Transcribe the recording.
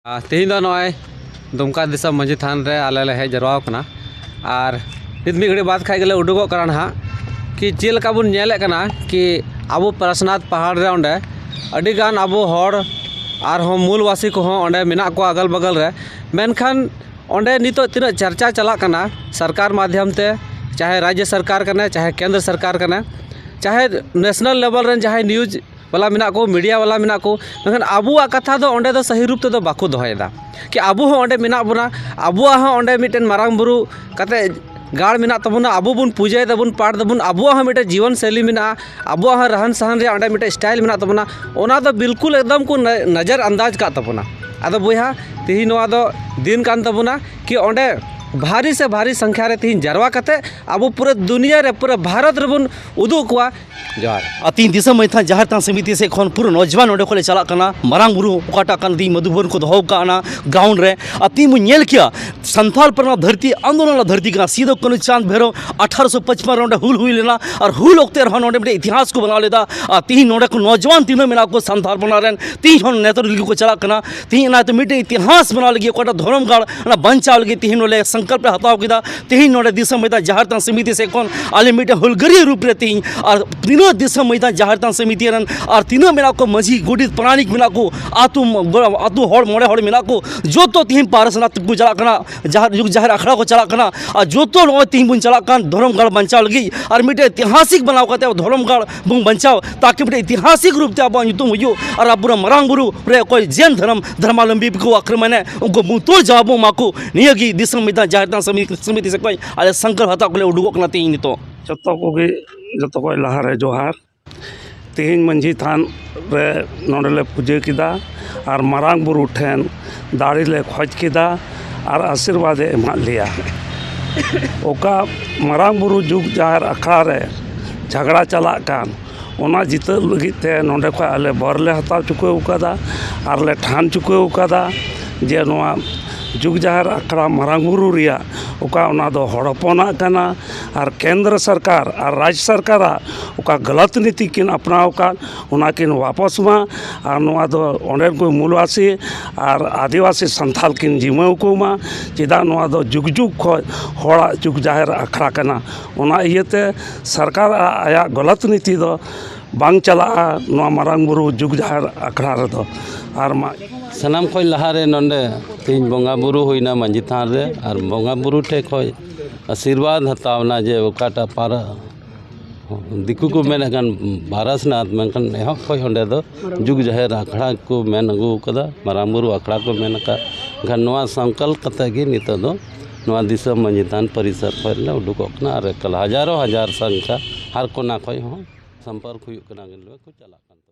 तेहन नॉय दुमका दिसम मझी थान रे आले हेज जरवा कना और नित मी घड़ी बात खाई गले उडुगो करा ना कि चेलका बुन नेले कना कि आबो परसनाथ पहाड़ रे ओंडे अडी गान आबो हड़ और हम मूलवासी को ओंडे मेना को अगल बगल रे मेनखान ओंडे नितो तीना चर्चा चला कना सरकार माध्यम ते चाहे राज्य सरकार कने चाहे केंद्र सरकार कने चाहे नेशनल लेवल रेन चाहे न्यूज वाला मेना को मीडिया वाला मेना को लेकिन आबुआ कथा दो ओंडे दो सही रूप ते बाको दोहयदा कि आबू हो ओंडे मेना बोना आबुआ हो ओंडे मिटेन मारांग बुरु कते गाड़ मेना तबुना आबू बुन पूजा तबुन पाठ तबुन आबुआ हो मिटे जीवन शैली मेना आबुआ हो रहन सहन रे ओंडे मिटे स्टाइल मेना तबुना ओना दो बिल्कुल एकदम को नजर अंदाज का तबुना आदो बोया तिही नोआ दो दिन कान तबुना कि ओंडे भारी से भारी संख्या रे तीन जरवा कते अब पूरे दुनिया रे पूरे भारत रे बन उदुग कोआ जवार तीन दिसम में था जहर ता समिति से खन पूरा नौजवान ओडे को चला कना मारांग बुरु ओकाटा कन दी मधुबन को दहो काना ग्राउंड रे अति मु नेल किया संथाल पर धरती आंदोलन धरती का सीधो कनु चांद भेरो 1855 रोंडे हुल हुई लेना और हुल ओक्ते रहन ओडे इतिहास को बना लेदा तीन ओडे को नौजवान तीनों मेना को संथाल बना रेन तीन होन नेतृत्व को चला कना तीन ना तो मिटे इतिहास बना लगी ओकाटा धर्मगाड़ ना बंचाव लगी तीन ओले संकल्प हताव किदा तीन नोडे दिसम में जहर ता समिति से कौन आले मिटे हुलगरी रूप रे तीन और तीनों दिसम में जहर ता समिति रन और तीनों मेना को मझी गुडित प्राणिक मेना को आतु हड़ मोड़े हड़ मेना को जो तो तीन पारसनाथ को चला कना जहर युग जहर अखड़ा को चला कना और जो तो नो तीन बुन चला कन धर्मगढ़ बंचाव लगी और मिटे ऐतिहासिक बनाव करते धर्मगढ़ बुन बंचाव ताकि मिटे ऐतिहासिक रूप से अब युतुम हुयो और अब पूरा मरांग गुरु रे कोई जैन धर्मावलंबी को आक्रमण है उनको मुंह जवाबो माको नियगी दिसम में जहर समिति से कोई अरे संकल्प हता को उडुगोक ना तीन तो जतो कोगे जतो कोई लहारे जोहार तीन मंझी थान रे नोडले पूजा किदा और मारांग बुरु ठेन दाड़ी ले खोज किदा और आशीर्वाद एमा लिया ओका मारांग बुरु जुग जहर अखड़ा रे झगड़ा चला कान ओना जिता लगित ते नोडे को आले बरले हताव चुकाव कादा और ले ठान चुकाव कादा जे नोआ जुग जहर अखड़ा मारांग बुरु रिया ओका ओना दो हड़पना कना और केंद्र सरकार और राज्य सरकार ओका गलत नीति किन अपनाव का ओना किन वापस मा और नोआ दो ओंडे को मूलवासी और आदिवासी संथाल किन जिम्मेव को मा चेदा नोआ दो जुग जुग खो होड़ा जुग जहर अखड़ा कना ओना इयते सरकार आया गलत नीति दो बांग चला नोआ मारांग बुरु जुग जहर अखड़ा रे दो और मा सनाम खय लहारे नंदे तीन बंगा बुरु होइना मंझी थान रे और बंगा बुरु ठे खय आशीर्वाद हतावना जे ओकाटा पारा दिकु को मेन गन भारसनाथ मेनकन एह खय हंडे दो जुग जहर अखड़ा को मेन अगु कदा मारांग बुरु अखड़ा को मेन का गन नोआ संकल्प कते गे नित दो नोआ दिसम मंझी थान परिसर खय उडुकोकना और कल हजारों हजार संख्या हर कोना खय हो संपर्क हुई कना गन को चला